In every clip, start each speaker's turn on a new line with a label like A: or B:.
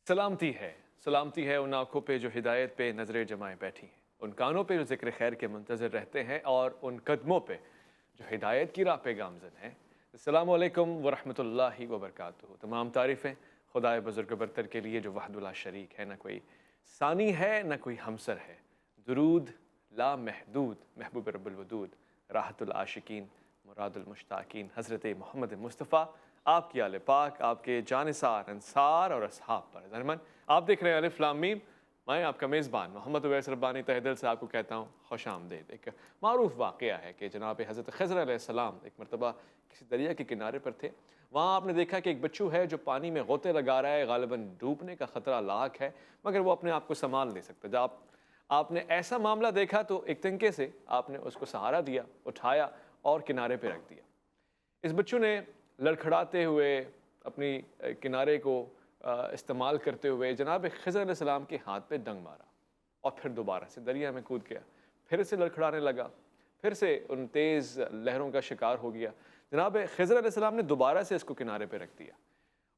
A: سلامتی ہے ان آنکھوں پہ جو ہدایت پہ نظریں جمائے بیٹھی ہیں، ان کانوں پہ جو ذکر خیر کے منتظر رہتے ہیں اور ان قدموں پہ جو ہدایت کی راہ پہ گامزن ہیں۔ السلام علیکم ورحمۃ اللہ وبرکاتہ۔ تمام تعریفیں خدائے بزرگ برتر کے لیے جو وحدہ لا شریک ہے، نہ کوئی ثانی ہے نہ کوئی ہمسر ہے۔ درود لا محدود محبوب رب الودود، راحت العاشقین مراد المشتاقین حضرت محمد مصطفیٰ، آپ کی آل پاک، آپ کے جانثار انصار اور اصحاب پر ضرمن۔ آپ دیکھ رہے ہیں الف لام میم، میں آپ کا میزبان محمد اویس ربانی تہ دل سے آپ کو کہتا ہوں خوش آمدید۔ ایک معروف واقعہ ہے کہ جناب حضرت خضر علیہ السلام ایک مرتبہ کسی دریا کے کنارے پر تھے۔ وہاں آپ نے دیکھا کہ ایک بچو ہے جو پانی میں غوطے لگا رہا ہے، غالباً ڈوبنے کا خطرہ لاحق ہے، مگر وہ اپنے آپ کو سنبھال نہیں سکتا۔ جب آپ نے ایسا معاملہ دیکھا تو ایک تنکے سے آپ نے اس کو سہارا دیا، اٹھایا اور کنارے پہ رکھ دیا۔ اس بچوں نے لڑکھڑاتے ہوئے اپنی کنارے کو استعمال کرتے ہوئے جناب خضر علیہ السلام کے ہاتھ پہ ڈنگ مارا اور پھر دوبارہ سے دریا میں کود گیا، پھر سے لڑکھڑانے لگا، پھر سے ان تیز لہروں کا شکار ہو گیا۔ جناب خضر علیہ السلام نے دوبارہ سے اس کو کنارے پہ رکھ دیا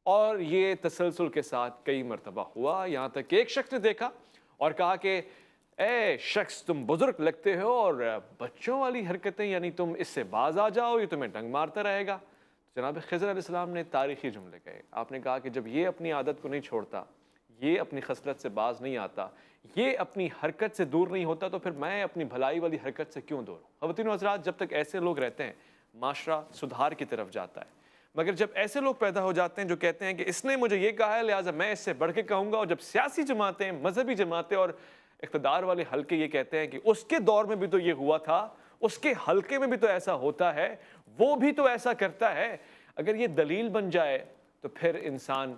A: اور یہ تسلسل کے ساتھ کئی مرتبہ ہوا، یہاں تک کہ ایک شخص نے دیکھا اور کہا کہ اے شخص، تم بزرگ لگتے ہو اور بچوں والی حرکتیں، یعنی تم اس سے باز آ جاؤ، یہ تمہیں ڈنگ مارتا رہے گا۔ جناب خضر علیہ السلام نے تاریخی جملے کہے، آپ نے کہا کہ جب یہ اپنی عادت کو نہیں چھوڑتا، یہ اپنی خصلت سے باز نہیں آتا، یہ اپنی حرکت سے دور نہیں ہوتا، تو پھر میں اپنی بھلائی والی حرکت سے کیوں دور ہوں؟ خواتین و حضرات، جب تک ایسے لوگ رہتے ہیں معاشرہ سدھار کی طرف جاتا ہے، مگر جب ایسے لوگ پیدا ہو جاتے ہیں جو کہتے ہیں کہ اس نے مجھے یہ کہا ہے لہٰذا میں اس سے بڑھ کے کہوں گا، اور جب سیاسی جماعتیں، مذہبی جماعتیں اور اقتدار والے حلقے یہ کہتے ہیں کہ اس کے دور میں بھی تو یہ ہوا تھا، اس کے حلقے میں بھی تو ایسا ہوتا ہے، وہ بھی تو ایسا کرتا ہے، اگر یہ دلیل بن جائے تو پھر انسان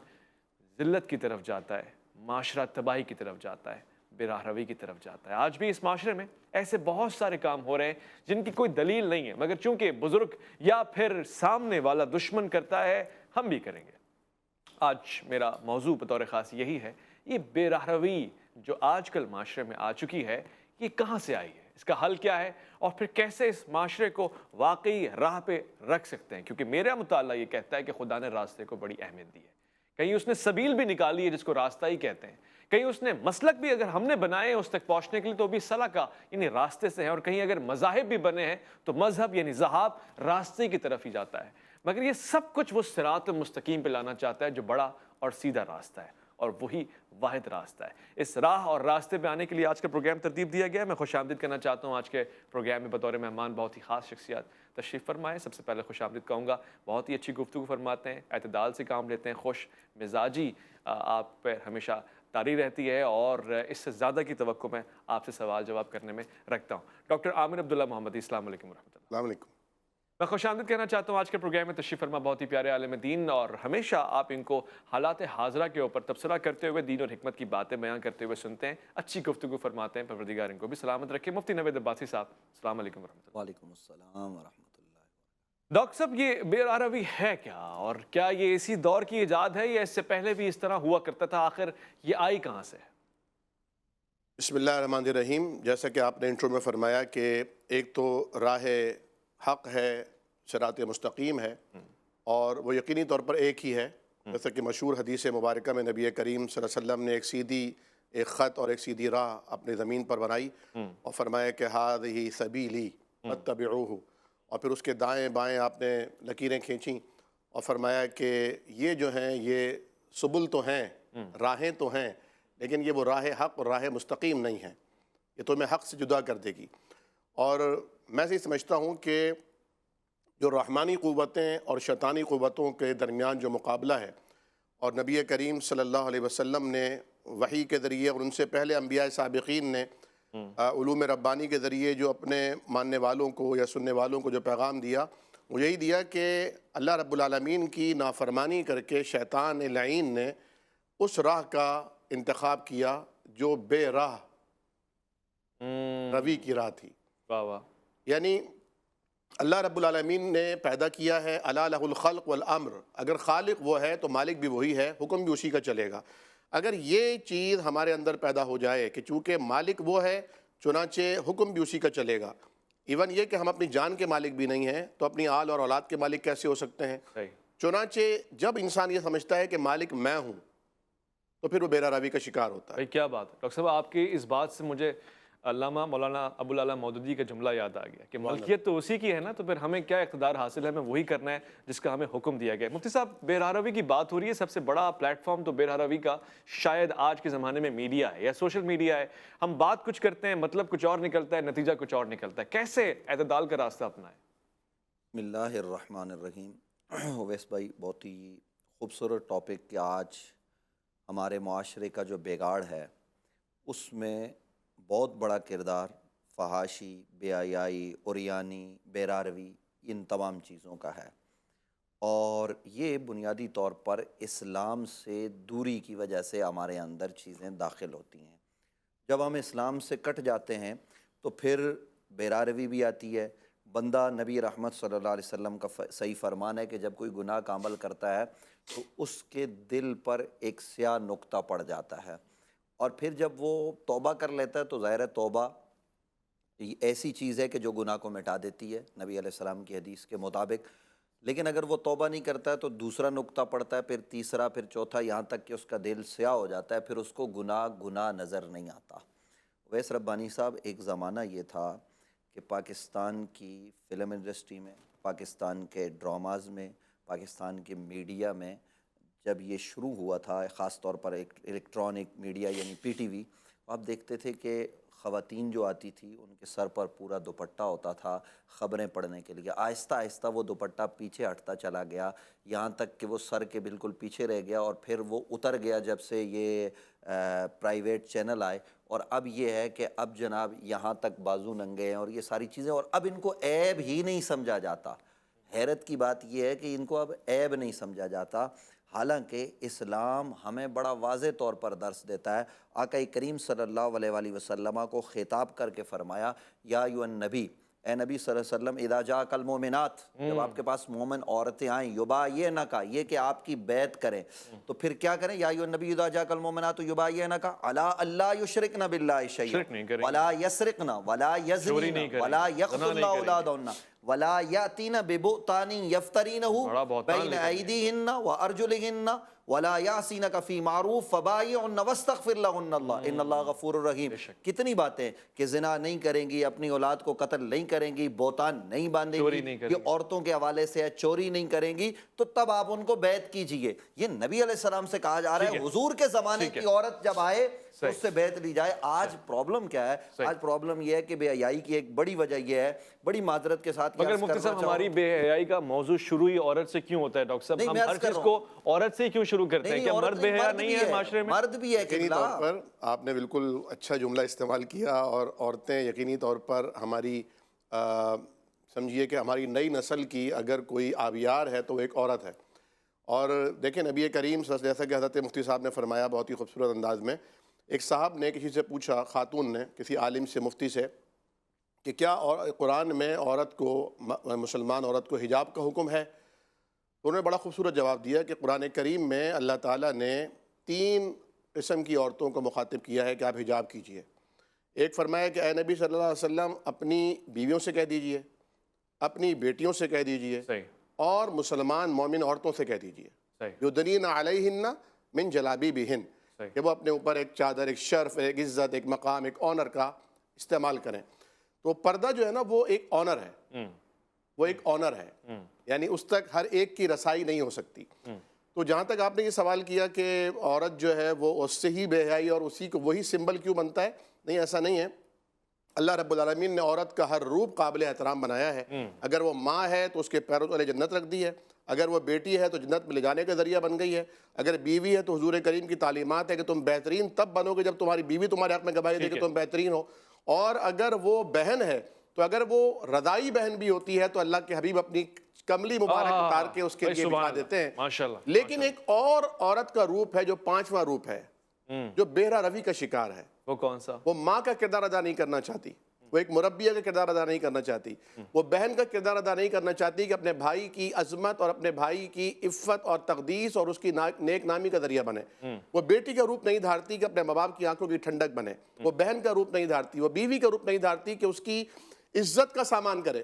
A: ذلت کی طرف جاتا ہے، معاشرہ تباہی کی طرف جاتا ہے، بے راہ روی کی طرف جاتا ہے۔ آج بھی اس معاشرے میں ایسے بہت سارے کام ہو رہے ہیں جن کی کوئی دلیل نہیں ہے، مگر چونکہ بزرگ یا پھر سامنے والا دشمن کرتا ہے، ہم بھی کریں گے۔ آج میرا موضوع بطور خاص یہی ہے، یہ بے راہ روی جو آج کل معاشرے میں آ چکی ہے، یہ کہاں سے آئی ہے، اس کا حل کیا ہے، اور پھر کیسے اس معاشرے کو واقعی راہ پہ رکھ سکتے ہیں؟ کیونکہ میرا مطالعہ یہ کہتا ہے کہ خدا نے راستے کو بڑی اہمیت دی ہے، کہیں اس نے سبیل بھی نکالی ہے جس کو راستہ ہی کہتے ہیں، کہیں اس نے مسلک بھی اگر ہم نے بنائے اس تک پہنچنے کے لیے تو بھی سلکا یعنی راستے سے ہیں، اور کہیں اگر مذاہب بھی بنے ہیں تو مذہب یعنی ذہاب راستے کی طرف ہی جاتا ہے، مگر یہ سب کچھ وہ صراط مستقیم پہ لانا چاہتا ہے جو بڑا اور سیدھا راستہ ہے، اور وہی واحد راستہ ہے۔ اس راہ اور راستے پہ آنے کے لیے آج کا پروگرام ترتیب دیا گیا ہے۔ میں خوش آمدید کرنا چاہتا ہوں آج کے پروگرام میں بطور مہمان بہت ہی خاص شخصیات تشریف فرمائے۔ سب سے پہلے خوش آمدید کہوں گا، بہت ہی اچھی گفتگو فرماتے ہیں، اعتدال سے کام لیتے ہیں، خوش مزاجی آپ پر ہمیشہ طاری رہتی ہے، اور اس سے زیادہ کی توقع میں آپ سے سوال جواب کرنے میں رکھتا ہوں۔ ڈاکٹر عامر عبداللہ محمدی، السلام علیکم ورحمۃ اللہ۔
B: السلام علیکم۔
A: میں خوش آمدید کہنا چاہتا ہوں آج کے پروگرام میں تشریف فرما بہت ہی پیارے عالم دین، اور ہمیشہ آپ ان کو حالات حاضرہ کے اوپر تبصرہ کرتے ہوئے دین اور حکمت کی باتیں بیان کرتے ہوئے سنتے ہیں، اچھی گفتگو فرماتے ہیں، پروردگار ان کو بھی سلامت رکھے۔ مفتی نوید عباسی صاحب، السلام علیکم ورحمۃ اللہ۔
C: وعلیکم السلام ورحمۃ اللہ۔
A: ڈاکٹر صاحب، یہ بے راہ روی ہے کیا، اور کیا یہ اسی دور کی ایجاد ہے یا اس سے پہلے بھی اس طرح ہوا کرتا تھا؟ آخر یہ آئی کہاں سے ہے؟
B: بسم اللہ الرحمن الرحیم۔ جیسا کہ آپ نے انٹرو میں فرمایا کہ ایک تو راہ حق ہے، صراط مستقیم ہے، اور وہ یقینی طور پر ایک ہی ہے، جیسا کہ مشہور حدیث مبارکہ میں نبی کریم صلی اللہ علیہ وسلم نے ایک خط اور ایک سیدھی راہ اپنی زمین پر بنائی اور فرمایا کہ ھذہ سبیلی فاتبعوہ، اور پھر اس کے دائیں بائیں آپ نے لکیریں کھینچیں اور فرمایا کہ یہ جو ہیں یہ سبل تو ہیں، راہیں تو ہیں، لیکن یہ وہ راہ حق اور راہ مستقیم نہیں ہے، یہ تو ہمیں حق سے جدا کر دے گی۔ اور میں یہ سمجھتا ہوں کہ جو رحمانی قوتیں اور شیطانی قوتوں کے درمیان جو مقابلہ ہے، اور نبی کریم صلی اللہ علیہ وسلم نے وحی کے ذریعے اور ان سے پہلے انبیاء سابقین نے علوم ربانی کے ذریعے جو اپنے ماننے والوں کو یا سننے والوں کو جو پیغام دیا، وہ یہی دیا کہ اللہ رب العالمین کی نافرمانی کر کے شیطان لعین نے اس راہ کا انتخاب کیا جو بے راہ روی کی راہ تھی۔
A: واہ واہ۔
B: یعنی اللہ رب العالمین نے پیدا کیا ہے، الا لہ الخلق والامر، اگر خالق وہ ہے تو مالک بھی وہی ہے، حکم بھی اسی کا چلے گا۔ اگر یہ چیز ہمارے اندر پیدا ہو جائے کہ چونکہ مالک وہ ہے چنانچہ حکم بھی اسی کا چلے گا، ایون یہ کہ ہم اپنی جان کے مالک بھی نہیں ہیں تو اپنی آل اور اولاد کے مالک کیسے ہو سکتے ہیں؟ چنانچہ جب انسان یہ سمجھتا ہے کہ مالک میں ہوں تو پھر وہ بہرہ کا شکار ہوتا ہے۔
A: بھائی کیا بات ہے ڈاکٹر صاحب، آپ کی اس بات سے مجھے علامہ مولانا ابو العلا مودودی کا جملہ یاد آ گیا کہ ملکیت تو اسی کی ہے نا، تو پھر ہمیں کیا اقتدار حاصل ہے، ہمیں وہی کرنا ہے جس کا ہمیں حکم دیا گیا ہے۔ مفتی صاحب، بہرہ کی بات ہو رہی ہے، سب سے بڑا پلیٹ فارم تو بہرہ کا شاید آج کے زمانے میں میڈیا ہے یا سوشل میڈیا ہے۔ ہم بات کچھ کرتے ہیں، مطلب کچھ اور نکلتا ہے، نتیجہ کچھ اور نکلتا ہے۔ کیسے اعتدال کا راستہ اپنائیں؟
C: بسم اللہ الرحمن الرحیم۔ اویس بھائی، بہت ہی خوبصورت ٹاپک کہ آج ہمارے معاشرے کا جو بگاڑ ہے اس میں بہت بڑا کردار فحاشی، بے حیائی، عریانی، بہرہ، ان تمام چیزوں کا ہے، اور یہ بنیادی طور پر اسلام سے دوری کی وجہ سے ہمارے اندر چیزیں داخل ہوتی ہیں۔ جب ہم اسلام سے کٹ جاتے ہیں تو پھر بہرہ بھی آتی ہے۔ بندہ نبی رحمت صلی اللہ علیہ وسلم کا صحیح فرمان ہے کہ جب کوئی گناہ کا عمل کرتا ہے تو اس کے دل پر ایک سیاہ نقطہ پڑ جاتا ہے، اور پھر جب وہ توبہ کر لیتا ہے تو ظاہر ہے توبہ ایسی چیز ہے کہ جو گناہ کو مٹا دیتی ہے نبی علیہ السلام کی حدیث کے مطابق۔ لیکن اگر وہ توبہ نہیں کرتا ہے تو دوسرا نقطہ پڑتا ہے، پھر تیسرا، پھر چوتھا، یہاں تک کہ اس کا دل سیاہ ہو جاتا ہے، پھر اس کو گناہ نظر نہیں آتا۔ اویس ربانی صاحب، ایک زمانہ یہ تھا کہ پاکستان کی فلم انڈسٹری میں، پاکستان کے ڈراماز میں، پاکستان کے میڈیا میں جب یہ شروع ہوا تھا، خاص طور پر الیکٹرانک میڈیا یعنی پی ٹی وی، آپ دیکھتے تھے کہ خواتین جو آتی تھی ان کے سر پر پورا دوپٹہ ہوتا تھا خبریں پڑھنے کے لیے۔ آہستہ آہستہ وہ دوپٹہ پیچھے ہٹتا چلا گیا، یہاں تک کہ وہ سر کے بالکل پیچھے رہ گیا، اور پھر وہ اتر گیا جب سے یہ پرائیویٹ چینل آئے، اور اب یہ ہے کہ اب جناب یہاں تک بازو ننگے ہیں اور یہ ساری چیزیں، اور اب ان کو عیب ہی نہیں سمجھا جاتا۔ حیرت کی بات یہ ہے کہ ان کو اب عیب نہیں سمجھا جاتا، حالانکہ اسلام ہمیں بڑا واضح طور پر درس دیتا ہے۔ آقا کریم صلی اللہ علیہ وآلہ وسلم کو خطاب کر کے فرمایا، یا ایھا النبی، اے نبی صلی اللہ علیہ وسلم، اذا جاءک المؤمنات، جب آپ کے پاس مومن عورتیں آئیں، یبایعنک، یہ کہ آپ کی بیعت کریں، تو پھر کیا کریں؟ یا ایھا النبی اذا جاءک المؤمنات یبایعنک علی الا یشرکن باللہ شیئا ولا یسرقن ولا یزنین ولا یقتلن اولادہن ولا یأتین ببہتان یفترینہ بین ایدیہن وارجلہن ولا یعصینک فی معروف فبایعہن واستغفر لہن اللہ ان اللہ غفور رحیم۔ کتنی باتیں کہ زنا نہیں کریں گی، اپنی اولاد کو قتل نہیں کریں گی، بہتان نہیں باندھیں گی، یہ عورتوں کے حوالے سے ہے، چوری نہیں کریں گی، تو تب آپ ان کو بیعت کیجئے۔ یہ نبی علیہ السلام سے کہا جا رہا ہے، حضور کے زمانے کی عورت جب آئے تو اس سے بیعت لی جائے۔ آج پرابلم کیا ہے؟ آج پرابلم یہ ہے کہ بے حیائی کی ایک بڑی وجہ یہ ہے، بڑی معذرت کے ساتھ
A: مگر مفتی صاحب، ہماری بے حیائی کا موضوع شروع ہی عورت سے کیوں ہوتا ہے ڈاکٹر صاحب؟ ہم ہر چیز کو عورت سے کیوں شروع کرتے ہیں؟ کیا مرد بے حیا نہیں ہے معاشرے میں؟
C: مرد بھی ہے۔
B: یقینی طور پر آپ نے بالکل اچھا جملہ استعمال کیا، اور عورتیں یقینی طور پر ہماری سمجھیے کہ ہماری نئی نسل کی اگر کوئی آبیار ہے تو وہ ایک عورت ہے۔ اور دیکھیں نبی کریم صلی اللہ علیہ وسلم، جیسا کہ حضرت مفتی صاحب نے فرمایا بہت ہی خوبصورت انداز میں، ایک صاحب نے کسی سے پوچھا، خاتون نے کسی عالم سے، مفتی سے، کہ کیا قرآن میں عورت کو، مسلمان عورت کو حجاب کا حکم ہے؟ تو انہوں نے بڑا خوبصورت جواب دیا کہ قرآن کریم میں اللہ تعالیٰ نے 3 قسم کی عورتوں کو مخاطب کیا ہے کہ آپ حجاب کیجئے۔ ایک فرمایا کہ اے نبی صلی اللہ علیہ وسلم، اپنی بیویوں سے کہہ دیجئے، اپنی بیٹیوں سے کہہ دیجئے، اور مسلمان مومن عورتوں سے کہہ دیجئے، یدنین علیہن من جلابیبہن، کہ وہ اپنے اوپر ایک چادر، ایک شرف، ایک عزت، ایک مقام، ایک آنر کا استعمال کریں۔ تو پردہ جو ہے نا وہ ایک آنر ہے، وہ ایک آنر ہے، یعنی اس تک ہر ایک کی رسائی نہیں ہو سکتی۔ تو جہاں تک آپ نے یہ سوال کیا کہ عورت جو ہے وہ اس سے ہی بے حیائی اور اسی کو وہی سمبل کیوں بنتا ہے، نہیں، ایسا نہیں ہے۔ اللہ رب العالمین نے عورت کا ہر روپ قابل احترام بنایا ہے۔ اگر وہ ماں ہے تو اس کے پیروں تلے جنت رکھ دی ہے، اگر وہ بیٹی ہے تو جنت میں لے جانے کا ذریعہ بن گئی ہے، اگر بیوی ہے تو حضور کریم کی تعلیمات ہے کہ تم بہترین تب بنو گے جب تمہاری بیوی تمہارے حق میں گواہی دے کہ تم بہترین ہو، اور اگر وہ بہن ہے تو اگر وہ رضائی بہن بھی ہوتی ہے تو اللہ کے حبیب اپنی کملی مبارک اتار کے اس کے لیے بٹھا دیتے ہیں۔ لیکن ایک اور عورت کا روپ ہے جو 5واں روپ ہے، جو بہرہ روی کا شکار ہے۔
A: وہ کون سا؟
B: وہ ماں کا کردار ادا نہیں کرنا چاہتی، وہ ایک مربیہ کا کردار ادا نہیں کرنا چاہتی، وہ بہن کا کردار ادا نہیں کرنا چاہتی کہ اپنے بھائی کی عظمت اور اپنے بھائی کی عفت اور تقدیس اور اس کی نیک نامی کا ذریعہ بنے۔ وہ بیٹی کا روپ نہیں دھارتی کہ اپنے ماں باپ کی آنکھوں کی ٹھنڈک بنے، وہ بہن کا روپ نہیں دھارتی، وہ بیوی کا روپ نہیں دھارتی کہ اس کی عزت کا سامان کرے،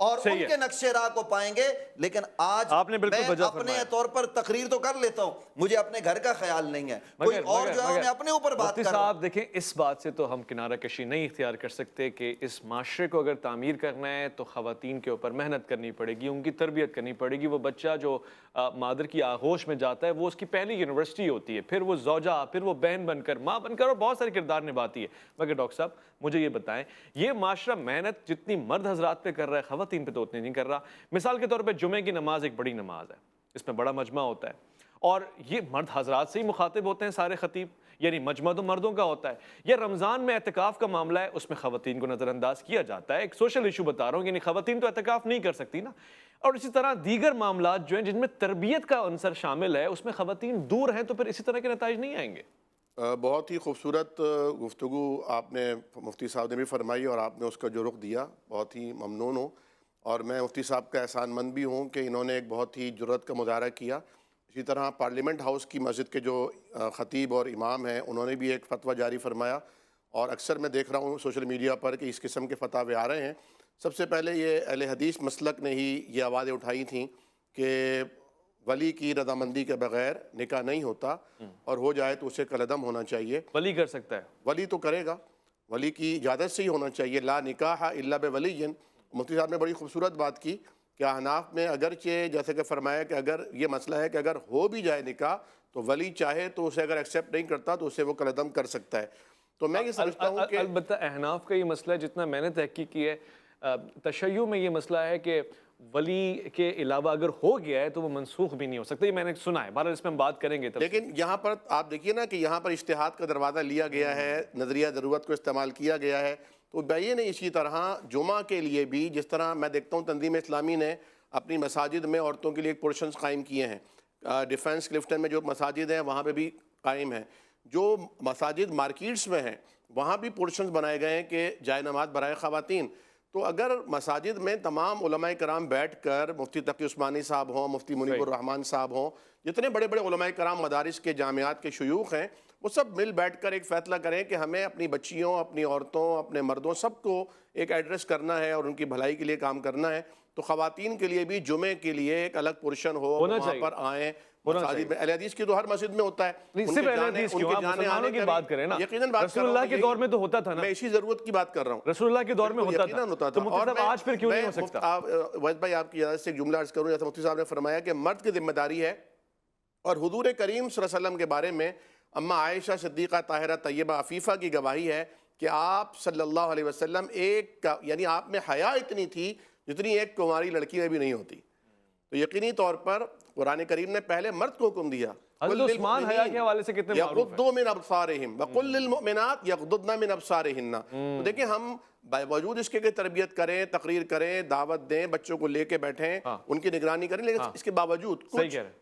C: اور
A: صحیح
C: ان
A: ہے۔
C: کے نقشے راہ کو پائیں گے۔ لیکن آج
A: آپ نے بالکل
C: میں
A: وجہ
C: اپنے
A: فرمایا۔
C: طور پر تقریر تو کر لیتا ہوں، مجھے اپنے گھر کا خیال نہیں ہے، کوئی اور جو ہے انہیں اپنے اوپر بات
A: مفتی
C: کر رہا ہے۔
A: صاحب دیکھیں، اس بات سے تو ہم کنارہ کشی نہیں اختیار کر سکتے کہ اس معاشرے کو اگر تعمیر کرنا ہے تو خواتین کے اوپر محنت کرنی پڑے گی، ان کی تربیت کرنی پڑے گی۔ وہ بچہ جو مادر کی آغوش میں جاتا ہے وہ اس کی پہلی یونیورسٹی ہوتی ہے، پھر وہ زوجہ، پھر وہ بہن بن کر، ماں بن کر، اور بہت سارے کردار نبھاتی ہے۔ مگر ڈاکٹر صاحب مجھے یہ بتائیں، یہ معاشرہ محنت جتنی مرد حضرات پہ کر رہا ہے خواتین پہ تو اتنی نہیں کر رہا۔ مثال کے طور پہ جمعے کی نماز ایک بڑی نماز ہے، اس میں بڑا مجمع ہوتا ہے، اور یہ مرد حضرات سے ہی مخاطب ہوتے ہیں سارے خطیب، یعنی مجمع تو مردوں کا ہوتا ہے۔ یہ رمضان میں اعتکاف کا معاملہ ہے، اس میں خواتین کو نظر انداز کیا جاتا ہے۔ ایک سوشل ایشو بتا رہا ہوں، یعنی خواتین تو اعتکاف نہیں کر سکتی نا۔ اور اسی طرح دیگر معاملات جو ہیں جن میں تربیت کا عنصر شامل ہے، اس میں خواتین دور ہیں، تو پھر اسی طرح کے نتائج نہیں آئیں گے۔
B: بہت ہی خوبصورت گفتگو آپ نے مفتی صاحب نے بھی فرمائی، اور آپ نے اس کا جو رخ دیا بہت ہی ممنون ہوں، اور میں مفتی صاحب کا احسان مند بھی ہوں کہ انہوں نے ایک بہت ہی جرأت کا مظاہرہ کیا۔ اسی طرح پارلیمنٹ ہاؤس کی مسجد کے جو خطیب اور امام ہیں، انہوں نے بھی ایک فتویٰ جاری فرمایا، اور اکثر میں دیکھ رہا ہوں سوشل میڈیا پر کہ اس قسم کے فتاوے آ رہے ہیں۔ سب سے پہلے یہ اہل حدیث مسلک نے ہی یہ آوازیں اٹھائی تھیں کہ ولی کی رضامندی کے بغیر نکاح نہیں ہوتا، اور ہو جائے تو اسے کالعدم ہونا چاہیے۔
A: ولی کر سکتا ہے۔
B: ولی تو کرے گا، ولی کی اجازت سے ہی ہونا چاہیے، لا نکاح الا بولی۔ مفتی صاحب نے بڑی خوبصورت بات کی کہ احناف میں اگرچہ جیسے کہ فرمایا کہ اگر یہ مسئلہ ہے کہ اگر ہو بھی جائے نکاح تو ولی چاہے تو اسے اگر ایکسیپٹ نہیں کرتا تو اسے وہ کالعدم کر سکتا ہے۔ تو میں یہ سمجھتا ہوں کہ
A: البتہ احناف کا یہ مسئلہ ہے، جتنا میں نے تحقیق کی ہے، تشیع میں یہ مسئلہ ہے کہ ولی کے علاوہ اگر ہو گیا ہے تو وہ منسوخ بھی نہیں ہو سکتا، یہ میں نے سنا ہے۔ بہرحال اس میں ہم بات کریں گے۔
B: لیکن یہاں پر آپ دیکھیے نا کہ یہاں پر اجتہاد کا دروازہ لیا گیا ہے، نظریہ ضرورت کو استعمال کیا گیا ہے۔ تو بیان اسی طرح جمعہ کے لیے بھی، جس طرح میں دیکھتا ہوں تنظیم اسلامی نے اپنی مساجد میں عورتوں کے لیے ایک پورشنز قائم کیے ہیں، ڈیفنس کلفٹن میں جو مساجد ہیں وہاں پہ بھی قائم ہیں، جو مساجد مارکیٹس میں ہیں وہاں بھی پورشنز بنائے گئے ہیں کہ جائے نماز برائے خواتین۔ تو اگر مساجد میں تمام علماء کرام بیٹھ کر، مفتی تقی عثمانی صاحب ہوں، مفتی منیب الرحمن صاحب ہوں، جتنے بڑے بڑے علماء کرام مدارس کے جامعات کے شیوخ ہیں، وہ سب مل بیٹھ کر ایک فیصلہ کریں کہ ہمیں اپنی بچیوں، اپنی عورتوں، اپنے مردوں، سب کو ایک ایڈریس کرنا ہے اور ان کی بھلائی کے لیے کام کرنا ہے، تو خواتین کے لیے بھی جمعے کے لیے ایک الگ پورشن ہو، وہاں پر آئیں مساجد میں۔ اہل حدیث کی تو ہر مسجد میں ہوتا ہے،
A: صرف اہل حدیث کیوں، آپ مسلمانوں کی بات کریں نا،
B: یقیناً بات کر
A: رسول
B: رہا
A: اللہ کے دور میں تو ہوتا تھا نا،
B: میں اسی ضرورت کی بات کر رہا ہوں،
A: رسول اللہ کے دور میں ہوتا
B: یقیناً
A: تھا، تو مفتی صاحب آج پھر کیوں نہیں ہو سکتا؟
B: ویس بھائی آپ کی اجازت سے ایک جملہ عرض کروں، جیسے مفتی صاحب نے فرمایا کہ مرد کی ذمہ داری ہے، اور حضور کریم صلی اللہ علیہ وسلم کے بارے میں اما عائشہ صدیقہ طاہرہ طیبہ عفیفہ کی گواہی ہے کہ آپ صلی اللہ علیہ وسلم یعنی آپ میں حیا اتنی تھی جتنی ایک کنواری لڑکی میں بھی نہیں ہوتی۔ تو یقینی طور پر قرآن کریم نے پہلے مرد کو حکم دیا،
A: حضرت عثمان حیا کے حوالے سے کتنے معروف ہیں۔
B: یغضوا من ابصارہم وقل للمؤمنات یغضضن من ابصارہن۔ تو دیکھیں ہم باوجود اس کے کہ تربیت کریں، تقریر کریں، دعوت دیں، بچوں کو لے کے بیٹھیں، ان کی نگرانی کریں، لیکن اس کے باوجود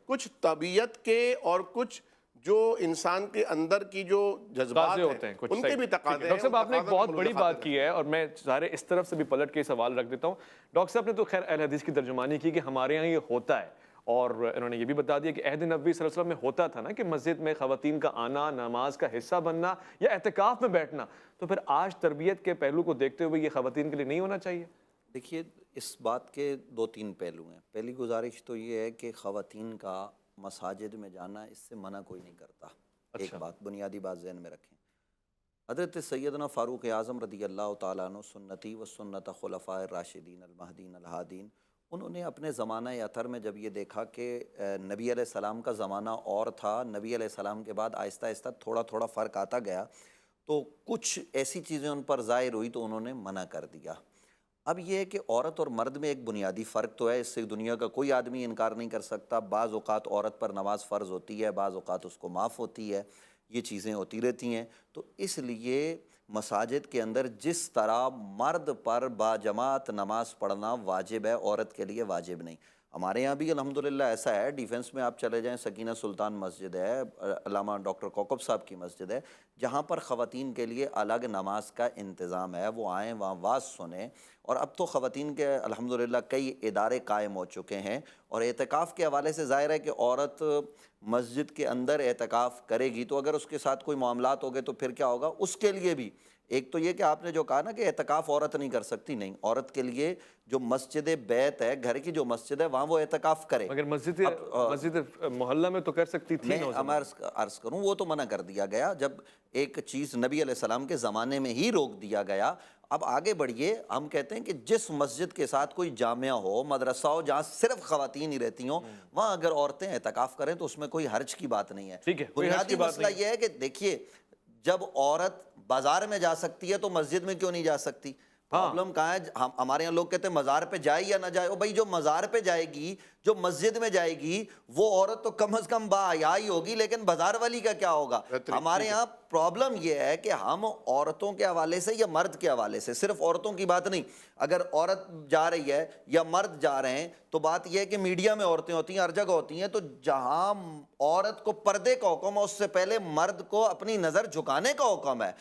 B: کچھ طبیعت کے اور کچھ جو انسان کے اندر کی جو جذبات ہیں ان کے بھی تقاضے ہیں۔
A: ڈاکٹر صاحب آپ نے ایک بہت بڑی بات کی ہے، اور میں سارے اس طرف سے بھی پلٹ کے سوال رکھ دیتا ہوں۔ ڈاکٹر صاحب نے تو خیر اہل حدیث کی ترجمانی کی کہ ہمارے یہاں یہ ہوتا ہے، اور انہوں نے یہ بھی بتا دیا کہ عہد نبوی صلی اللہ علیہ وسلم میں ہوتا تھا نا کہ مسجد میں خواتین کا آنا، نماز کا حصہ بننا یا اعتکاف میں بیٹھنا، تو پھر آج تربیت کے پہلو کو دیکھتے ہوئے یہ خواتین کے لیے نہیں ہونا چاہیے؟
C: دیکھیے اس بات کے دو تین پہلو ہیں۔ پہلی گزارش تو یہ ہے کہ خواتین کا مساجد میں جانا اس سے منع کوئی نہیں کرتا۔ ایک بات، بنیادی بات ذہن میں رکھیں، حضرت سیدنا فاروق اعظم رضی اللہ تعالیٰ عنہ سنتی و سنت خلفاء الراشدین المہدین الہادین، انہوں نے اپنے زمانہ اطہر میں جب یہ دیکھا کہ نبی علیہ السلام کا زمانہ اور تھا، نبی علیہ السلام کے بعد آہستہ آہستہ تھوڑا تھوڑا فرق آتا گیا، تو کچھ ایسی چیزیں ان پر ظاہر ہوئی تو انہوں نے منع کر دیا۔ اب یہ ہے کہ عورت اور مرد میں ایک بنیادی فرق تو ہے، اس سے دنیا کا کوئی آدمی انکار نہیں کر سکتا۔ بعض اوقات عورت پر نماز فرض ہوتی ہے، بعض اوقات اس کو معاف ہوتی ہے، یہ چیزیں ہوتی رہتی ہیں۔ تو اس لیے مساجد کے اندر جس طرح مرد پر باجماعت نماز پڑھنا واجب ہے، عورت کے لیے واجب نہیں۔ ہمارے یہاں بھی الحمدللہ ایسا ہے، ڈیفنس میں آپ چلے جائیں، سکینہ سلطان مسجد ہے، علامہ ڈاکٹر کوکب صاحب کی مسجد ہے، جہاں پر خواتین کے لیے الگ نماز کا انتظام ہے وہ آئیں وہاں واز سنیں. اور اب تو خواتین کے الحمدللہ کئی ادارے قائم ہو چکے ہیں. اور اعتکاف کے حوالے سے ظاہر ہے کہ عورت مسجد کے اندر اعتکاف کرے گی تو اگر اس کے ساتھ کوئی معاملات ہو گئے تو پھر کیا ہوگا. اس کے لیے بھی ایک تو یہ کہ آپ نے جو کہا نا کہ اعتکاف عورت نہیں کر سکتی، نہیں، عورت کے لیے جو مسجد بیت ہے، گھر کی جو مسجد ہے، وہاں وہ اعتکاف کرے.
A: مگر مسجد محلہ میں تو کر سکتی تھی.
C: میں عرض کروں وہ تو منع کر دیا گیا جب ایک چیز نبی علیہ السلام کے زمانے میں ہی روک دیا گیا. اب آگے بڑھیے، ہم کہتے ہیں کہ جس مسجد کے ساتھ کوئی جامعہ ہو، مدرسہ ہو، جہاں صرف خواتین ہی رہتی ہوں، وہاں اگر عورتیں اعتکاف کریں تو اس میں کوئی حرج کی بات نہیں ہے. بنیادی مسئلہ یہ ہے کہ دیکھیے جب عورت بازار میں جا سکتی ہے تو مسجد میں کیوں نہیں جا سکتی؟ پرابلم کہاں ہے؟ ہمارے یہاں لوگ کہتے ہیں مزار پہ جائے یا نہ جائے. بھائی جو مزار پہ جائے گی، جو مسجد میں جائے گی، وہ عورت تو کم از کم باحیا ہی ہوگی، لیکن بازار والی کا کیا ہوگا؟ ہمارے یہاں پرابلم یہ ہے کہ ہم عورتوں کے حوالے سے یا مرد کے حوالے سے، صرف عورتوں کی بات نہیں، اگر عورت جا رہی ہے یا مرد جا رہے ہیں تو بات یہ ہے کہ میڈیا میں عورتیں ہوتی ہیں، ہر جگہ ہوتی ہیں، تو جہاں عورت کو پردے کا حکم ہے اس سے پہلے مرد کو اپنی نظر جھکانے کا حکم ہے.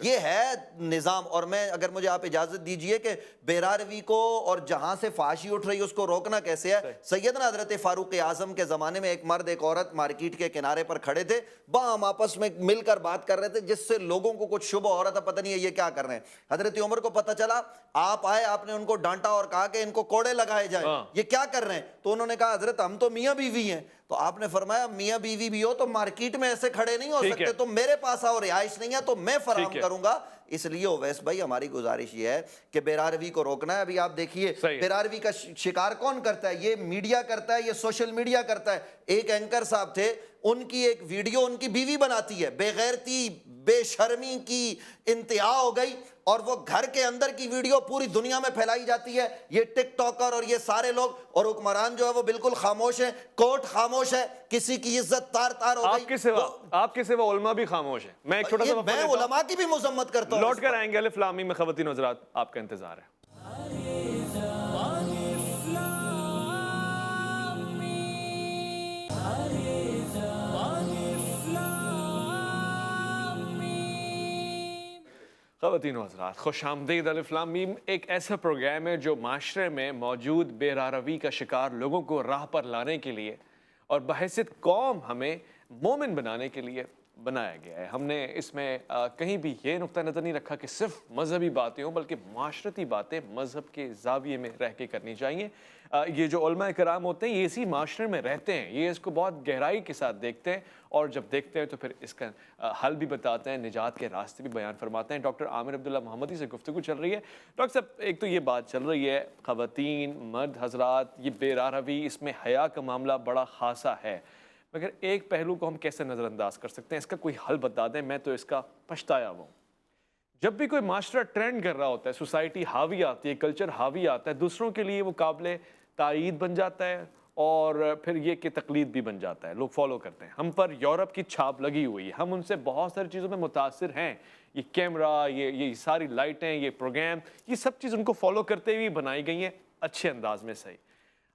C: یہ ہے نظام. اور میں اگر مجھے آپ اجازت دیجئے کہ بیراروی کو اور جہاں سے فحاشی اٹھ رہی ہے اس کو روکنا کیسے ہے. سیدنا حضرت فاروق اعظم کے زمانے میں ایک مرد ایک عورت مارکیٹ کے کنارے پر کھڑے تھے، باہم آپس میں مل کر بات کر رہے تھے، جس سے لوگوں کو کچھ شبہ ہو رہا تھا، پتہ نہیں ہے یہ کیا کر رہے ہیں. حضرت عمر کو پتہ چلا، آپ آئے، آپ نے ان کو ڈانٹا اور کہا کہ ان کو کوڑے لگائے جائیں، یہ کیا کر رہے ہیں؟ تو انہوں نے کہا حضرت ہم تو میاں بیوی ہیں. تو آپ نے فرمایا میاں بیوی بھی ہو تو مارکیٹ میں ایسے کھڑے نہیں ہو سکتے، تو میرے پاس آؤ، رہائش نہیں ہے تو میں فراہم کروں گا. اس لیے اویس بھائی ہماری گزارش یہ ہے کہ بیراروی کو روکنا ہے. ابھی آپ دیکھیے بیراروی کا شکار کون کرتا ہے؟ یہ میڈیا کرتا ہے، یہ سوشل میڈیا کرتا ہے. ایک اینکر صاحب تھے، ان کی ایک ویڈیو ان کی بیوی بناتی ہے، بے غیرتی بے شرمی کی انتہا ہو گئی، اور وہ گھر کے اندر کی ویڈیو پوری دنیا میں پھیلائی جاتی ہے. یہ ٹک ٹاکر اور یہ سارے لوگ، اور حکمران جو ہے وہ بالکل خاموش ہیں، کورٹ خاموش ہے، کسی کی عزت تار تار ہو گئی.
A: آپ کے سوا علماء بھی خاموش ہیں. میں ایک چھوٹا سا
C: میں علماء کی بھی مذمت کرتا ہوں.
A: لوٹ کر آئیں گے الف لام میم میں. خواتین و حضرات آپ کا انتظار ہے. خواتین و حضرات خوش آمدید. الف لام میم ایک ایسا پروگرام ہے جو معاشرے میں موجود بے راروی کا شکار لوگوں کو راہ پر لانے کے لیے اور بحیثیت قوم ہمیں مومن بنانے کے لیے بنایا گیا ہے. ہم نے اس میں کہیں بھی یہ نقطہ نظر نہیں رکھا کہ صرف مذہبی باتیں ہوں، بلکہ معاشرتی باتیں مذہب کے زاویے میں رہ کے کرنی چاہیے. یہ جو علماء کرام ہوتے ہیں یہ اسی معاشرے میں رہتے ہیں، یہ اس کو بہت گہرائی کے ساتھ دیکھتے ہیں، اور جب دیکھتے ہیں تو پھر اس کا حل بھی بتاتے ہیں، نجات کے راستے بھی بیان فرماتے ہیں. ڈاکٹر عامر عبداللہ محمدی سے گفتگو چل رہی ہے. ڈاکٹر صاحب ایک تو یہ بات چل رہی ہے خواتین مرد حضرات یہ بے راروی، اس میں حیا کا معاملہ بڑا خاصا ہے، مگر ایک پہلو کو ہم کیسے نظر انداز کر سکتے ہیں؟ اس کا کوئی حل بتا دیں. میں تو اس کا پچھتایا ہوں. جب بھی کوئی معاشرہ ٹرینڈ کر رہا ہوتا ہے، سوسائٹی حاوی آتی ہے، کلچر حاوی آتا ہے، دوسروں کے لیے وہ قابل تائید بن جاتا ہے، اور پھر یہ کہ تقلید بھی بن جاتا ہے، لوگ فالو کرتے ہیں. ہم پر یورپ کی چھاپ لگی ہوئی ہے، ہم ان سے بہت ساری چیزوں میں متاثر ہیں. یہ کیمرہ، یہ ساری لائٹیں، یہ پروگرام، یہ سب چیز ان کو فالو کرتے ہوئے بنائی گئی ہیں اچھے انداز میں. صحیح.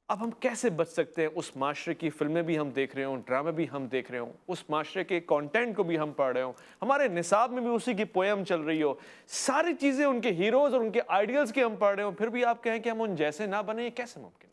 A: اب ہم کیسے بچ سکتے ہیں؟ اس معاشرے کی فلمیں بھی ہم دیکھ رہے ہوں، ڈرامے بھی ہم دیکھ رہے ہوں، اس معاشرے کے کانٹینٹ کو بھی ہم پڑھ رہے ہوں، ہمارے نصاب میں بھی اسی کی پویم چل رہی ہو، ساری چیزیں ان کے ہیروز اور ان کے آئیڈیلز کی ہم پڑھ رہے ہوں، پھر بھی آپ کہیں کہ ہم ان جیسے نہ بنیں، یہ کیسے ممکن ہے؟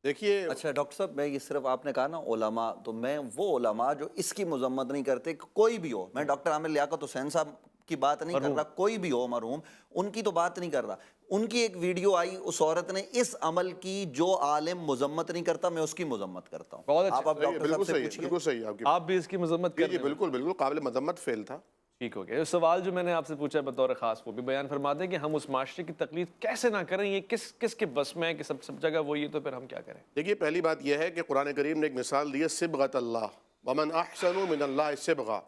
B: دیکھیے
C: اچھا ڈاکٹر صاحب، میں یہ صرف آپ نے کہا نا علماء، تو میں وہ علماء جو اس کی مذمت نہیں کرتے، کوئی بھی ہو، میں ڈاکٹر عامر لیاقت حسین صاحب کی بات نہیں کر رہا، کوئی بھی ہو مرحوم، ان کی تو بات نہیں کر رہا. ان کی ایک ویڈیو آئی، اس عورت نے اس عمل کی جو عالم مذمت نہیں کرتا میں اس کی مذمت کرتا ہوں. آپ ڈاکٹر صاحب سے پوچھیے.
B: بالکل صحیح،
A: آپ بھی اس کی مذمت کریں.
B: جی بالکل قابل مذمت فعل تھا.
A: ٹھیک ہو گیا. سوال جو میں نے آپ سے پوچھا بطور خاص وہ بھی بیان فرما دیں کہ ہم اس معاشرے کی تقلید کیسے نہ کریں، یہ کس کے بس میں ہے کہ سب جگہ وہی ہے، تو پھر ہم کیا کریں؟
B: دیکھیے پہلی بات یہ ہے کہ قرآن کریم نے ایک مثال دی ہے، صبغۃ اللہ ومن احسن من اللہ صبغہ.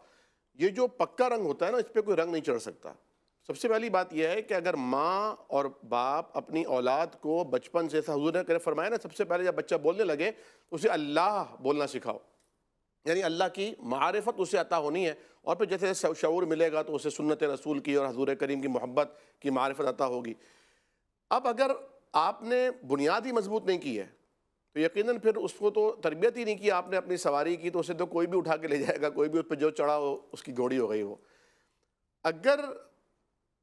B: یہ جو پکا رنگ ہوتا ہے نا، اس پہ کوئی رنگ نہیں چڑھ سکتا. سب سے پہلی بات یہ ہے کہ اگر ماں اور باپ اپنی اولاد کو بچپن سے، حضور نے فرمایا نا، سب سے پہلے جب بچہ بولنے لگے اسے اللہ بولنا سکھاؤ، یعنی اللہ کی معرفت اسے عطا ہونی ہے، اور پھر جیسے شعور ملے گا تو اسے سنت رسول کی اور حضور کریم کی محبت کی معرفت عطا ہوگی. اب اگر آپ نے بنیاد ہی مضبوط نہیں کی ہے تو یقیناً پھر اس کو تو تربیت ہی نہیں کی آپ نے اپنی سواری کی، تو اسے تو کوئی بھی اٹھا کے لے جائے گا، کوئی بھی اس پہ جو چڑھا ہو اس کی گھوڑی ہو گئی وہ. اگر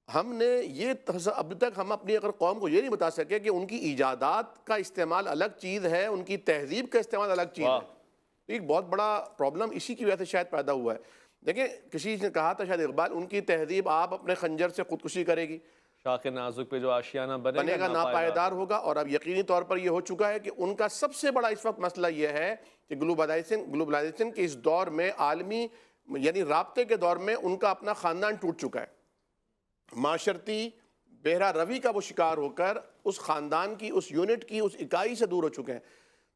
B: ہم نے یہ ابھی تک ہم اپنی اگر قوم کو یہ نہیں بتا سکے کہ ان کی ایجادات کا استعمال الگ چیز ہے، ان کی تہذیب کا استعمال الگ چیز ہے، تو ایک بہت بڑا پرابلم اسی کی وجہ سے شاید پیدا ہوا ہے۔ دیکھیں کسی نے کہا تھا شاید اقبال، ان کی تہذیب آپ اپنے خنجر سے خودکشی کرے گی،
A: شاخ نازک پہ جو آشیانہ
B: بنے گا ناپائیدار ہوگا، اور اب یقینی طور پر یہ ہو چکا ہے کہ ان کا سب سے بڑا اس وقت مسئلہ یہ ہے کہ گلوبلائزیشن کے اس دور میں، عالمی یعنی رابطے کے دور میں، ان کا اپنا خاندان ٹوٹ چکا ہے، معاشرتی بہرہ روی کا وہ شکار ہو کر اس خاندان کی، اس یونٹ کی، اس اکائی سے دور ہو چکے ہیں۔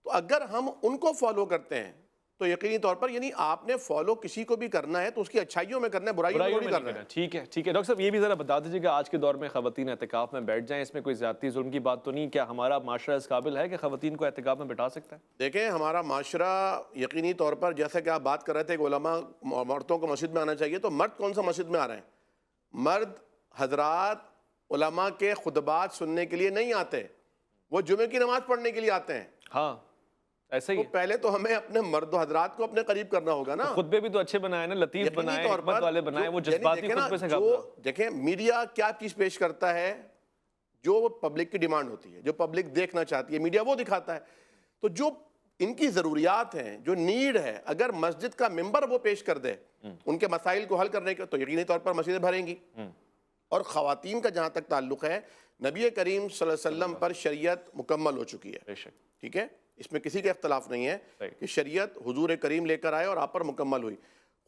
B: تو اگر ہم ان کو فالو کرتے ہیں تو یقینی طور پر، یعنی آپ نے فالو کسی کو بھی کرنا ہے تو اس کی اچھائیوں میں کرنا ہے، برائیوں میں نہیں کرنا ہے۔
A: ٹھیک ہے ٹھیک ہے ڈاکٹر صاحب، یہ بھی ذرا بتا دیجیے کہ آج کے دور میں خواتین اعتکاف میں بیٹھ جائیں، اس میں کوئی زیادتی ظلم کی بات تو نہیں؟ کیا ہمارا معاشرہ اس قابل ہے کہ خواتین کو اعتکاف میں بٹھا سکتا ہے؟
B: دیکھیں ہمارا معاشرہ یقینی طور پر، جیسا کہ آپ بات کر رہے تھے کہ علماء عورتوں کو مسجد میں آنا چاہیے، تو مرد کون سا مسجد میں آ رہے ہیں؟ مرد حضرات علماء کے خطبات سننے کے لیے نہیں آتے، وہ جمعے کی نماز پڑھنے کے لیے آتے ہیں۔
A: ہاں ایسا ہی
B: تو پہلے تو ہمیں اپنے مرد و حضرات کو اپنے قریب کرنا ہوگا نا۔
A: خطبے بھی تو اچھے بنائے نا، لطیف بنائے، حکمت والے بنائے، وہ جذباتی خطبے سے
B: جو دیکھیں میڈیا کیا چیز پیش کرتا ہے، جو پبلک کی ڈیمانڈ ہوتی ہے، جو پبلک دیکھنا چاہتی ہے، میڈیا وہ دکھاتا ہے۔ تو جو ان کی ضروریات ہیں، جو نیڈ ہے، اگر مسجد کا ممبر وہ پیش کر دے ان کے مسائل کو حل کرنے کے، تو یقینی طور پر مسجدیں بھریں گی۔ اور خواتین کا جہاں تک تعلق ہے، نبی کریم صلی اللہ علیہ وسلم پر شریعت مکمل ہو چکی ہے، ٹھیک ہے، اس میں کسی کا اختلاف نہیں ہے کہ شریعت حضور کریم لے کر آئے اور آپ پر مکمل ہوئی۔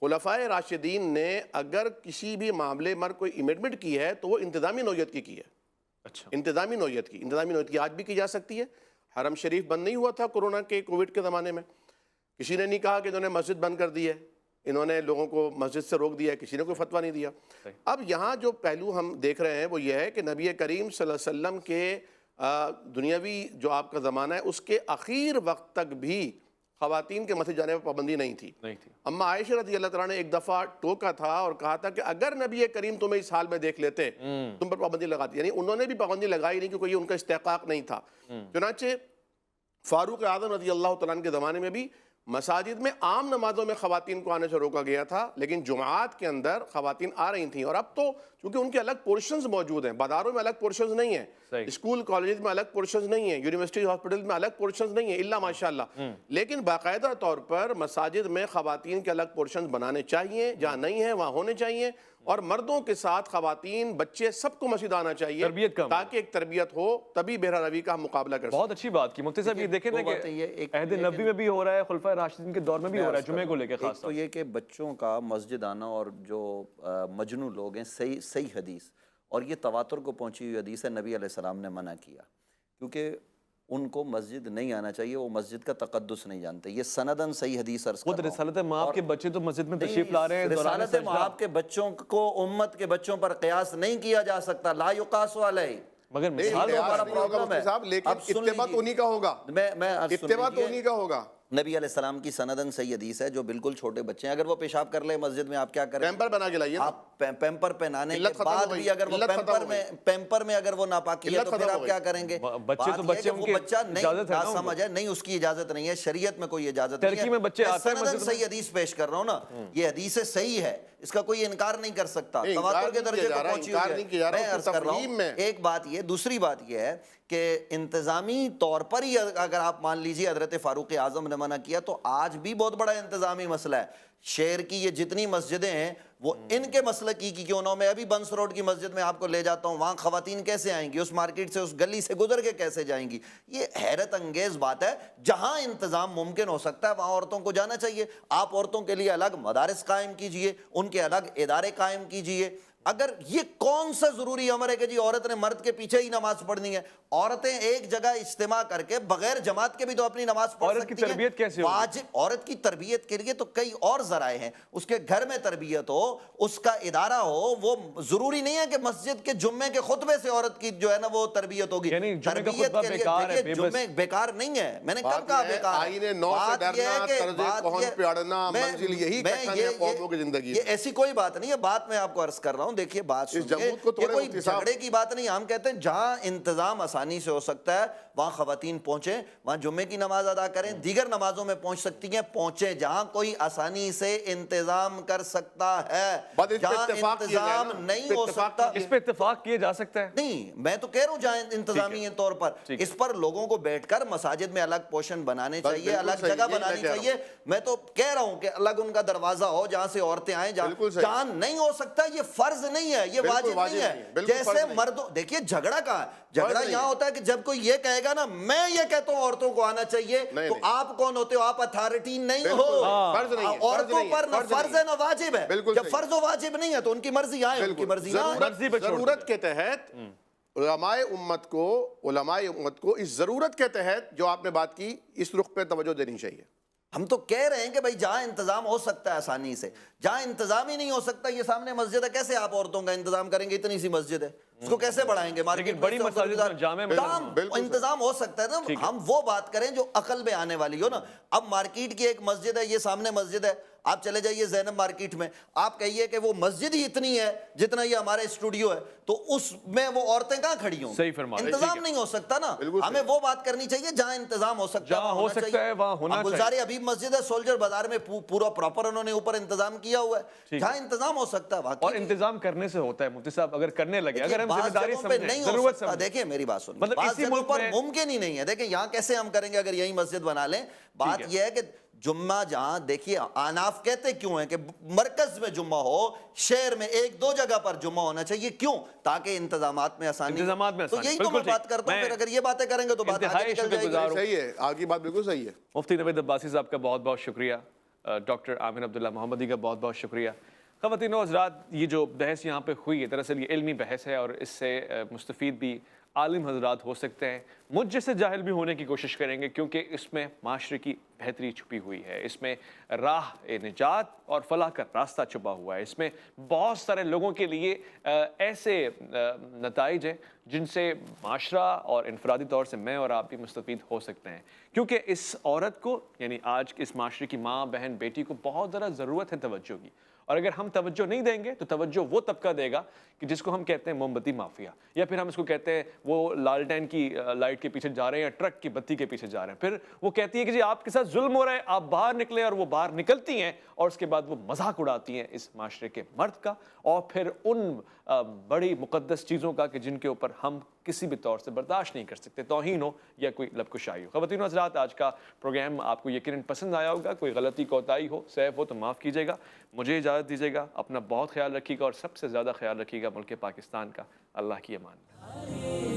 B: خلفائے راشدین نے اگر کسی بھی معاملے میں کوئی امینڈمنٹ کی ہے تو وہ انتظامی نوعیت کی ہے۔
A: اچھا،
B: انتظامی نوعیت کی آج بھی کی جا سکتی ہے۔ حرم شریف بند نہیں ہوا تھا کورونا کے، کووڈ کے زمانے میں، کسی نے نہیں کہا کہ انہوں نے مسجد بند کر دی ہے، انہوں نے لوگوں کو مسجد سے روک دیا ہے، کسی نے کوئی فتویٰ نہیں دیا۔ اب یہاں جو پہلو ہم دیکھ رہے ہیں وہ یہ ہے کہ نبی کریم صلی اللہ علیہ وسلم کے دنیاوی جو آپ کا زمانہ ہے، اس کے اخیر وقت تک بھی خواتین کے مسجد جانے پر پابندی نہیں تھی۔ اما عائشہ رضی اللہ تعالیٰ نے ایک دفعہ ٹوکا تھا اور کہا تھا کہ اگر نبی کریم تمہیں اس حال میں دیکھ لیتے تم پر پابندی لگاتی، یعنی انہوں نے بھی پابندی لگائی نہیں کیونکہ یہ ان کا استحقاق نہیں تھا۔ چنانچہ فاروق اعظم رضی اللہ تعالیٰ عنہ کے زمانے میں بھی مساجد میں عام نمازوں میں خواتین کو آنے سے روکا گیا تھا، لیکن جمعات کے اندر خواتین آ رہی تھیں۔ اور اب تو چونکہ ان کے الگ پورشنز موجود ہیں، بازاروں میں الگ پورشنز نہیں ہیں، اسکول کالجز میں الگ پورشنز نہیں ہیں، یونیورسٹی ہاسپٹل میں الگ پورشنز نہیں ہیں، الا ماشاءاللہ، لیکن باقاعدہ طور پر مساجد میں خواتین کے الگ پورشنز بنانے چاہیے، جہاں نہیں ہیں وہاں ہونے چاہیے، اور مردوں کے ساتھ خواتین، بچے، سب کو مسجد آنا چاہیے تاکہ ایک تربیت ہو، تبھی بہرہ روی کا ہم مقابلہ کر سکتے ہیں۔
A: بہت اچھی بات کی مفتی صاحب، یہ دیکھیں نا کہ عہد نبوی میں بھی ہو رہا ہے، خلفائے راشدین کے دور میں بھی ہو رہا ہے، جمعے کو لے کے خاص
C: تو یہ کہ بچوں کا مسجد آنا، اور جو مجنو لوگ ہیں، صحیح حدیث اور یہ تواتر کو پہنچی ہوئی حدیث ہے، نبی علیہ السلام نے منع کیا، کیونکہ ان کو مسجد نہیں آنا چاہیے، وہ مسجد کا تقدس نہیں جانتے۔ یہ سندن صحیح حدیث عرض کر رہا ہوں۔
A: رسالت مآب کے بچے تو مسجد میں تشریف لا رہے ہیں،
C: رسالت مآب کے بچوں کو امت کے بچوں پر قیاس نہیں کیا جا سکتا، لا یقاس علیہ،
A: مگر مثال
C: بڑا پرابلم ہے۔
B: لیکن اتباع تو انہی کا ہوگا، اتباع تو انہی کا ہوگا۔
C: نبی علیہ السلام کی سندن صحیح حدیث ہے، جو بالکل چھوٹے بچے ہیں، اگر وہ پیشاب کر لے مسجد میں، آپ کیا کریں؟
B: پیمپر بنا کے لائیے،
C: آپ پیمپر پہنانے کے بعد بھی اگر وہ پیمپر میں اگر وہ ناپاکی ہے تو پھر آپ کیا کریں گے؟
A: بچے تو بچے
C: وہ بچہ نہیں سمجھ ہے، نہیں، اس کی اجازت نہیں ہے، شریعت میں کوئی اجازت نہیں ہے۔ میں سندن صحیح حدیث پیش کر رہا ہوں نا، یہ حدیث صحیح ہے، اس کا کوئی انکار نہیں کر سکتا، تواتر کے درجے کو پہنچی ہوئی ہے۔ میں عرض کر رہا ہوں ایک بات یہ، دوسری بات یہ ہے کہ انتظامی طور پر ہی اگر آپ مان لیجیے حضرت فاروق اعظم نے منع کیا، تو آج بھی بہت بڑا انتظامی مسئلہ ہے۔ شہر کی یہ جتنی مسجدیں ہیں وہ ان کے مسلک کی کیوں نہ ہو، میں ابھی بنس روڈ کی مسجد میں آپ کو لے جاتا ہوں، وہاں خواتین کیسے آئیں گی، اس مارکیٹ سے، اس گلی سے گزر کے کیسے جائیں گی؟ یہ حیرت انگیز بات ہے۔ جہاں انتظام ممکن ہو سکتا ہے وہاں عورتوں کو جانا چاہیے۔ آپ عورتوں کے لیے الگ مدارس قائم کیجئے، ان کے الگ ادارے قائم کیجئے۔ اگر یہ کون سا ضروری امر ہے کہ جی عورت نے مرد کے پیچھے ہی نماز پڑھنی ہے؟ عورتیں ایک جگہ اجتماع کر کے بغیر جماعت کے بھی تو اپنی نماز پڑھ سکتی ہیں۔
A: عورت کی تربیت کیسے ہوگی؟
C: واجب عورت کی تربیت کے لیے تو کئی اور ذرائع ہیں، اس کے گھر میں تربیت ہو، اس کا ادارہ ہو، وہ ضروری نہیں ہے کہ مسجد کے جمعے کے خطبے سے عورت کی جو ہے نا وہ تربیت ہوگی۔ تربیت کے لیے جمعے بیکار نہیں ہے، میں نے کب کہا بیکار ہے؟ بات یہ ایسی کوئی بات نہیں ہے، بات میں آپ کو عرض کر رہا ہوں، ہوں دیکھیے بات
B: اس
C: سنیے،
B: جمود کو
C: یہ
B: توڑے
C: کوئی
B: مفتی صاحب۔
C: جھگڑے کی بات نہیں، ہم کہتے ہیں جہاں انتظام آسانی سے ہو سکتا ہے وہاں خواتین پہنچیں، وہاں جمعے کی نماز ادا کریں، دیگر نمازوں میں پہنچ سکتی ہیں، پہنچیں جہاں کوئی آسانی سے انتظام کر سکتا ہے،
B: بات اس پہ
C: جہاں
B: اتفاق کیا جائے
C: انتظام
B: نا،
C: نہیں
B: اس پہ
C: ہو
B: اتفاق
C: سکتا۔
A: اس پہ اتفاق کیا جا سکتا ہے؟
C: نہیں، میں تو کہہ رہا ہوں جہاں انتظامی طور پر اس پر لوگوں کو بیٹھ کر مساجد میں الگ پوشن بنانے چاہیے، الگ جگہ بنانی چاہیے۔ میں تو کہہ رہا ہوں کہ الگ ان کا دروازہ ہو جہاں سے عورتیں آئیں، جہاں نہیں ہو سکتا یہ فرض نہیں ہے، یہ واجب نہیں ہے۔ جیسے مردوں، دیکھیے جھگڑا کہاں ہے؟ جھگڑا یہاں ہوتا ہے کہ جب کوئی یہ کہے گا نا میں یہ کہتا ہوں عورتوں کو آنا چاہیے، تو آپ کون ہوتے ہو؟ آپ اتھارٹی نہیں ہو، عورتوں پر نہ فرض ہے نہ واجب ہے۔ جب فرض و واجب نہیں ہے تو ان کی مرضی آئے، ان کی مرضی نہ آئے۔
B: ضرورت کے تحت علماء امت کو اس ضرورت کے تحت جو آپ نے بات کی اس رخ پہ توجہ دینی چاہیے۔
C: ہم تو کہہ رہے ہیں کہ بھائی جہاں انتظام ہو سکتا ہے آسانی سے، جہاں انتظام ہی نہیں ہو سکتا، یہ سامنے مسجد ہے، کیسے آپ عورتوں کا انتظام کریں گے؟ اتنی سی مسجد ہے، اس کو کیسے بڑھائیں گے؟
A: لیکن بڑی مساجد میں جامع
C: انتظام ہو سکتا ہے نا۔ ہم وہ بات کریں جو عقل میں آنے والی ہو نا۔ اب مارکیٹ کی ایک مسجد ہے، یہ سامنے مسجد ہے، آپ چلے جائیے زینب مارکیٹ میں، آپ کہیے کہ وہ مسجد ہی اتنی ہے جتنا یہ ہمارا اسٹوڈیو ہے، تو اس میں وہ عورتیں کہاں کھڑی ہوں؟
A: صحیح فرما رہے ہیں،
C: انتظام نہیں ہو سکتا نا۔ ہمیں وہ بات کرنی چاہیے جہاں انتظام ہو سکتا ہے،
A: جہاں ہو سکتا ہے وہاں ہونا چاہیے۔
C: گلزار حبیب مسجد ہے سولجر بازار میں، پورا پراپر انہوں نے اوپر انتظام کیا ہوا ہے، جہاں انتظام ہو سکتا ہے۔
A: اور انتظام کرنے سے ہوتا ہے مفتی صاحب، اگر کرنے لگے، اگر ہم ذمہ داری
C: نہیں
A: سمجھیں،
C: ہو
A: ضرورت
C: سکتا۔
A: سمجھیں۔
C: دیکھیں میری بات سنیں،
A: مطلب
C: بعض
A: اسی
C: جگہوں
A: ملک
C: پر
A: میں
C: ممکن ہی نہیں ہے۔ دیکھیں یہاں کیسے ہم کریں گے اگر یہی مسجد بنا لیں؟ بات یہ ہے کہ جمعہ جہاں، دیکھیے آناف کہتے کیوں ہیں کہ مرکز میں جمعہ ہو، شہر میں ایک دو جگہ پر جمعہ ہونا چاہیے، کیوں؟ تاکہ انتظامات میں آسانی ہو۔ تو یہی تو میں بات کرتا ہوں، پھر اگر یہ باتیں کریں گے تو بات آگے نکل جائے گی۔
B: صحیح ہے، آپ کی بات بالکل صحیح ہے۔
A: مفتی نوید عباسی صاحب کا بہت بہت شکریہ، ڈاکٹر عامر عبداللہ محمدی کا بہت بہت شکریہ۔ خواتین و حضرات، یہ جو بحث یہاں پہ ہوئی ہے دراصل یہ علمی بحث ہے، اور اس سے مستفید بھی عالم حضرات ہو سکتے ہیں، مجھ جیسے جاہل بھی ہونے کی کوشش کریں گے، کیونکہ اس میں معاشرے کی بہتری چھپی ہوئی ہے، اس میں راہ نجات اور فلاح کا راستہ چھپا ہوا ہے، اس میں بہت سارے لوگوں کے لیے ایسے نتائج ہیں جن سے معاشرہ اور انفرادی طور سے میں اور آپ بھی مستفید ہو سکتے ہیں، کیونکہ اس عورت کو، یعنی آج اس معاشرے کی ماں، بہن، بیٹی کو بہت زیادہ ضرورت ہے توجہ کی، اور اگر ہم توجہ نہیں دیں گے تو توجہ وہ طبقہ دے گا کہ جس کو ہم کہتے ہیں موم بتی مافیا، یا پھر ہم اس کو کہتے ہیں وہ لالٹین کی لائٹ کے پیچھے جا رہے ہیں یا ٹرک کی بتی کے پیچھے جا رہے ہیں، پھر وہ کہتی ہے کہ جی آپ کے ساتھ ظلم ہو رہا ہے، آپ باہر نکلیں، اور وہ باہر نکلتی ہیں اور اس کے بعد وہ مذاق اڑاتی ہیں اس معاشرے کے مرد کا، اور پھر ان بڑی مقدس چیزوں کا کہ جن کے اوپر ہم کسی بھی طور سے برداشت نہیں کر سکتے، توہین ہو یا کوئی لب کشائی ہو۔ خواتین و حضرات، آج کا پروگرام آپ کو یقیناً پسند آیا ہوگا، کوئی غلطی کوتاہی ہو، سہو ہو تو معاف کیجیے گا، مجھے اجازت دیجیے گا، اپنا بہت خیال رکھیے گا، اور سب سے زیادہ خیال رکھیے گا ملک پاکستان کا۔ اللہ کی امان۔